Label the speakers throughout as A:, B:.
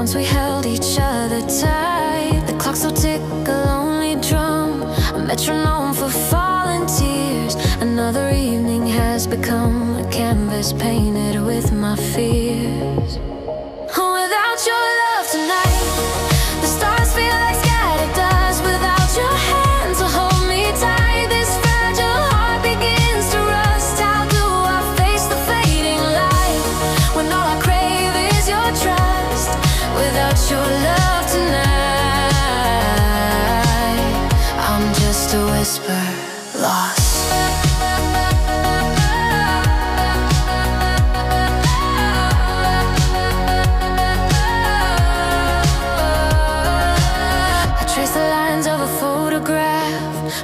A: once we held each other tight. The clocks will tick, a lonely drum, a metronome for falling tears. Another evening has become a canvas painted with my fears. Without your love tonight, the stars feel like scattered dust. Without your hand to hold me tight, this fragile heart begins to rust. How do I face the fading light when all I crave is your trust? Without your love tonight, I'm just a whisper lost.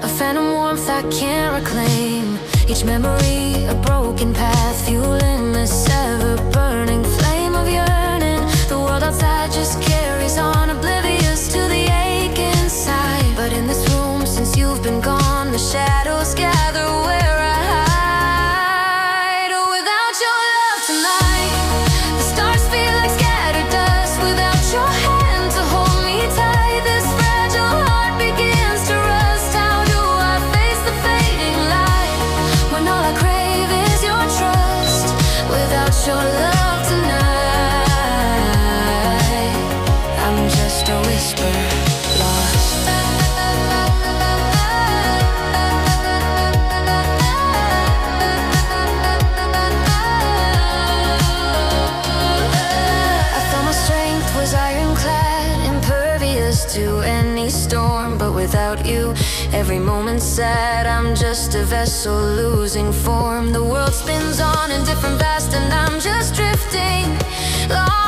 A: A phantom warmth I can't reclaim. Each memory a broken path, fueling this ever-burning flame of yearning. The world outside just carries on, oblivious to the ache inside. But in this room, since you've been gone, the shadows gather where I hide. Oh, without your love tonight, the stars feel like scattered dust. Without your hand to hold me tight, this fragile heart begins to rust. How do I face the fading light when all I crave is your trust? Without your love tonight, I'm just a whisper lost. I thought my strength was ironclad, impervious to any storm. But without you, every moment's sad. I'm just a vessel losing form. The world spins on in different past, and I'm just drifting lost.